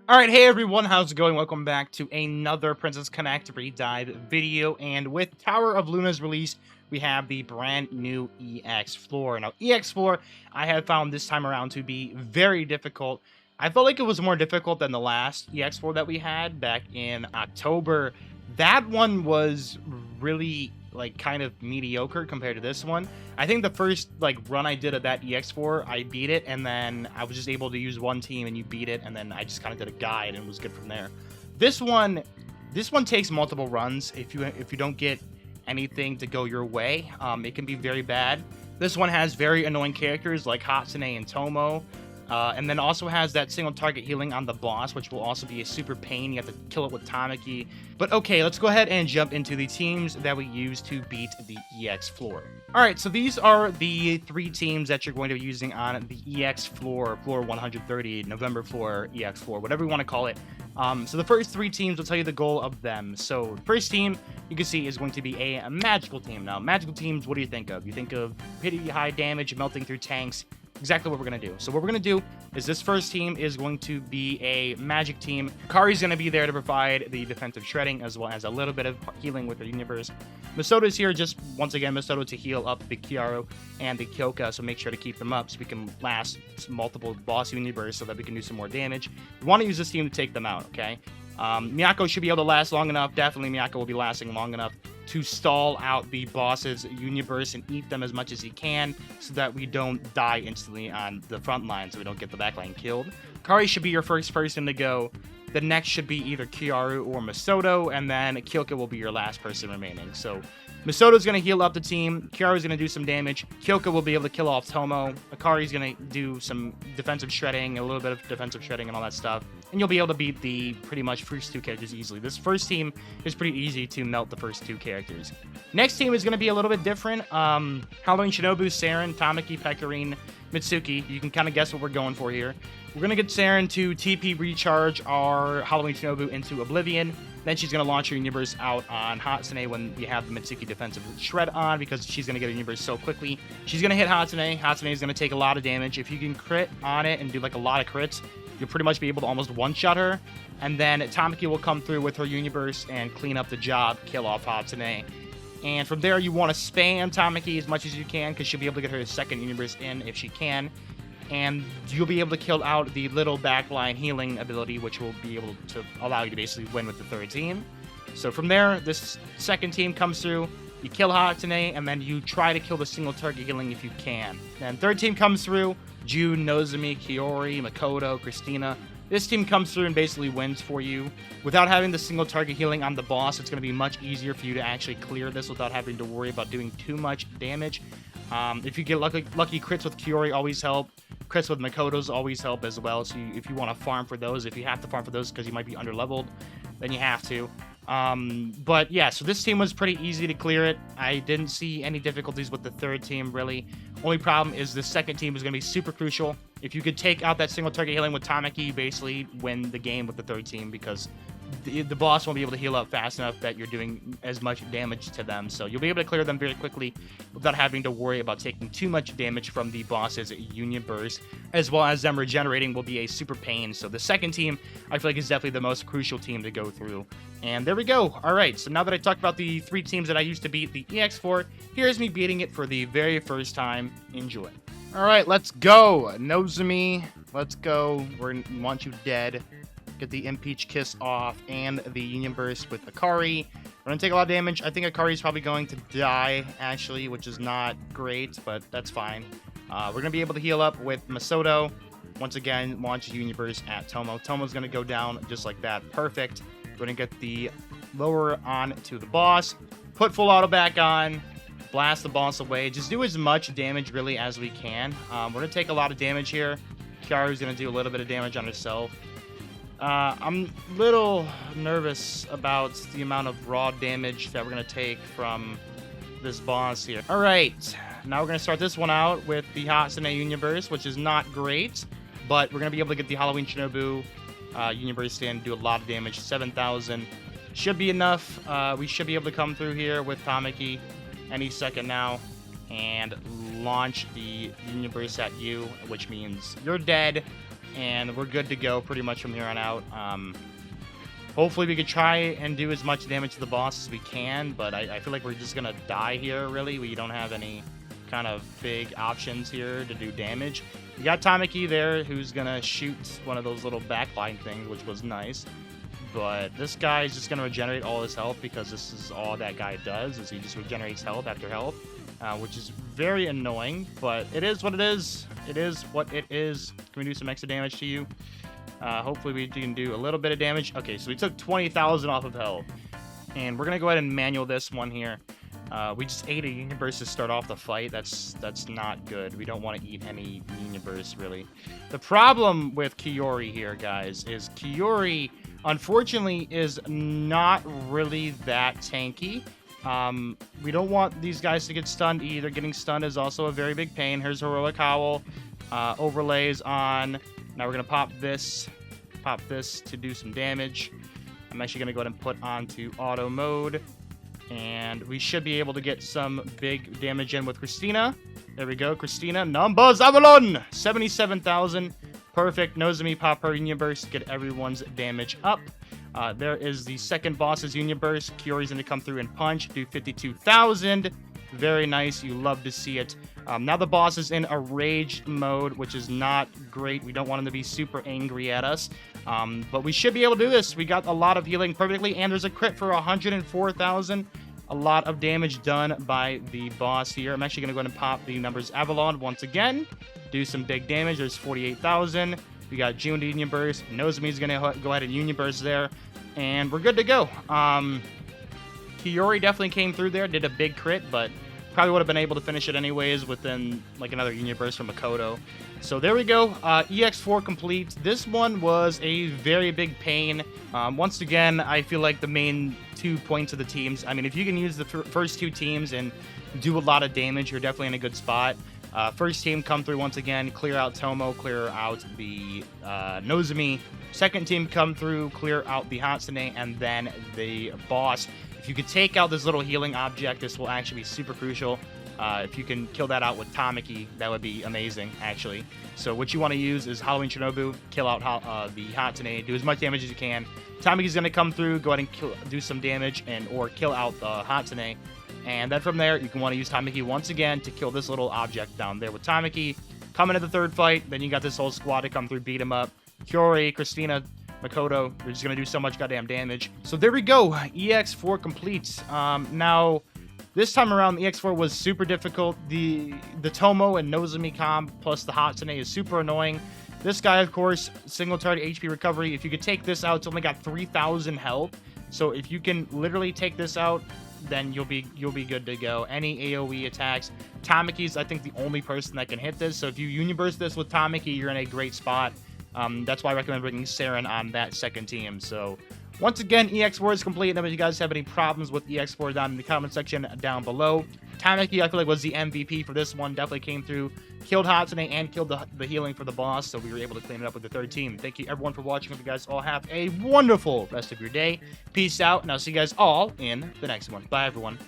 Alright, hey everyone, how's it going? Welcome back to another Princess Connect Redive video, and with Tower of Luna's release, we have the brand new EX floor. Now, EX floor, I have found this time around to be very difficult. I felt like it was more difficult than the last EX floor that we had back in October. That one was really, kind of mediocre compared to this one. I think the first, run I did of that EX4, I beat it, and then I was just able to use one team, and you beat it, and then I just kind of did a guide, and it was good from there. This one takes multiple runs. If you don't get anything to go your way, it can be very bad. This one has very annoying characters like Hatsune and Tomo. And then also has that single target healing on the boss, which will also be a super pain. You have to kill it with Tamaki. But okay, let's go ahead and jump into the teams that we use to beat the EX floor. Alright, so these are the three teams that you're going to be using on the EX floor, floor 130, November floor, EX floor, whatever you want to call it. So the first three teams will tell you the goal of them. So first team, you can see, is going to be a magical team. Now, magical teams, what do you think of? You think of pretty high damage, melting through tanks. Exactly what we're going to do. So what we're going to do is this first team is going to be a magic team. Kari's going to be there to provide the defensive shredding as well as a little bit of healing with her universe. Masoto's here just, once again, Masoto to heal up the Kiaru and the Kyoka, so make sure to keep them up so we can last multiple boss universe so that we can do some more damage. We want to use this team to take them out, okay? Miyako should be able to last long enough. Definitely Miyako will be lasting long enough to stall out the boss's universe and eat them as much as he can so that we don't die instantly on the front line, so we don't get the back line killed. Kari should be your first person to go. The next should be either Kiaru or Masoto, and then Kyoka will be your last person remaining. So Masoto's going to heal up the team, Kiaru's going to do some damage, Kyoka will be able to kill off Tomo, Akari's going to do some defensive shredding, a little bit of defensive shredding and all that stuff, and you'll be able to beat the pretty much first two characters easily. This first team is pretty easy to melt the first two characters. Next team is going to be a little bit different. Halloween Shinobu, Saren, Tamaki, Pecorine, Mitsuki. You can kind of guess what we're going for here. We're going to get Saren to TP recharge our Halloween Shinobu into Oblivion. Then she's going to launch her universe out on Hatsune when we have the Mitsuki defensive shred on, because she's going to get her universe so quickly. She's going to hit Hatsune. Hatsune is going to take a lot of damage. If you can crit on it and do a lot of crits, you'll pretty much be able to almost one-shot her. And then Tamaki will come through with her universe and clean up the job, kill off Hatsune. And from there, you want to spam Tamaki as much as you can, because she'll be able to get her second universe in if she can. And you'll be able to kill out the little backline healing ability, which will be able to allow you to basically win with the third team. So from there, this second team comes through, you kill Hatsune, and then you try to kill the single target healing if you can. Then third team comes through, June, Nozomi, Kiori, Makoto, Christina. This team comes through and basically wins for you. Without having the single target healing on the boss, it's going to be much easier for you to actually clear this without having to worry about doing too much damage. If you get lucky crits with Kiori, always help. Crits with Makoto's always help as well. So if you want to farm for those, if you have to farm for those because you might be underleveled, then you have to. But yeah, so this team was pretty easy to clear it. I didn't see any difficulties with the third team, really. Only problem is the second team is going to be super crucial. If you could take out that single target healing with Tamaki, you basically win the game with the third team, because the boss won't be able to heal up fast enough that you're doing as much damage to them. So you'll be able to clear them very quickly without having to worry about taking too much damage from the boss's universe, as well as them regenerating will be a super pain. So the second team, I feel like, is definitely the most crucial team to go through. And there we go. All right, so now that I talked about the three teams that I used to beat the EX4, here's me beating it for the very first time. Enjoy. All right, let's go. Nozomi, let's go. We want you dead. Get the Impeach Kiss off and the Universe with Akari. We're going to take a lot of damage. I think Akari's probably going to die, actually, which is not great, but that's fine. We're going to be able to heal up with Masoto. Once again, launch Universe at Tomo. Tomo's going to go down just like that. Perfect. We're going to get the lower on to the boss. Put full auto back on. Blast the boss away. Just do as much damage, really, as we can. We're going to take a lot of damage here. Kiaru's going to do a little bit of damage on herself. I'm a little nervous about the amount of raw damage that we're going to take from this boss here. Alright, now we're going to start this one out with the Hatsune universe, which is not great, but we're going to be able to get the Halloween Shinobu universe in, do a lot of damage. 7,000 should be enough. We should be able to come through here with Tamaki any second now and launch the universe at you, which means you're dead. and we're good to go pretty much from here on out. Hopefully we could try and do as much damage to the boss as we can, but I feel like we're just gonna die here, really. We don't have any kind of big options here to do damage. We got Tamaki there, who's gonna shoot one of those little backline things, which was nice. But this guy is just gonna regenerate all his health, because this is all that guy does, is he just regenerates health after health, which is very annoying, but it is what it is. It is what it is. Can we do some extra damage to you? Hopefully we can do a little bit of damage. Okay, so we took 20,000 off of health. And we're going to go ahead and manual this one here. We just ate a Union Burst to start off the fight. That's not good. We don't want to eat any Union Burst, really. The problem with Kiori here, guys, is Kiori, unfortunately, is not really that tanky. We don't want these guys to get stunned either. Getting stunned is also a very big pain. Here's Heroic Howl. Overlays on. Now we're going to pop this to do some damage. I'm actually going to go ahead and put onto auto mode. And we should be able to get some big damage in with Christina. There we go, Christina. Numbers Avalon! 77,000. Perfect. Nozomi, pop her Union Burst. Get everyone's damage up. There is the second boss's Union Burst. Kiori's going to come through and punch. Do 52,000. Very nice. You love to see it. Now the boss is in a rage mode, which is not great. We don't want him to be super angry at us. But we should be able to do this. We got a lot of healing perfectly, and there's a crit for 104,000. A lot of damage done by the boss here. I'm actually going to go ahead and pop the numbers Avalon once again. Do some big damage. There's 48,000. We got June Union Burst. Nozomi's going to go ahead and Union Burst there. And we're good to go. Kiori definitely came through there, did a big crit, but probably would have been able to finish it anyways within like another Union Burst from Makoto. So there we go. EX4 complete. This one was a very big pain. Once again, I feel like the main 2 points of the teams. I mean, if you can use the first 2 teams and do a lot of damage, you're definitely in a good spot. First team come through once again, clear out Tomo, clear out the Nozomi. Second team come through, clear out the Hatsune, and then the boss. If you could take out this little healing object, this will actually be super crucial. If you can kill that out with Tamaki, that would be amazing, actually. So what you want to use is Halloween Shinobu, kill out the Hatsune, do as much damage as you can. Tamaki's going to come through, go ahead and do some damage, or kill out the Hatsune. And then from there, you can want to use Tamaki once again to kill this little object down there with Tamaki. Come into the third fight, then you got this whole squad to come through, beat him up. Kiori, Christina, Makoto, they're just going to do so much goddamn damage. So there we go, EX4 complete. Now, this time around, the EX4 was super difficult. The Tomo and Nozomi comp plus the Hatsune is super annoying. This guy, of course, single target HP recovery. If you could take this out, it's only got 3,000 health. So if you can literally take this out, then you'll be good to go. Any AoE attacks. Tamaki's, I think, the only person that can hit this. So if you Union Burst this with Tamaki, you're in a great spot. That's why I recommend bringing Saren on that second team. So once again, EX4 is complete. And if you guys have any problems with EX4, down in the comment section down below. Tamaki, I feel like, was the MVP for this one. Definitely came through, killed Hatsune, and killed the healing for the boss. So we were able to clean it up with the third team. Thank you, everyone, for watching. Hope you guys all have a wonderful rest of your day. Peace out, and I'll see you guys all in the next one. Bye, everyone.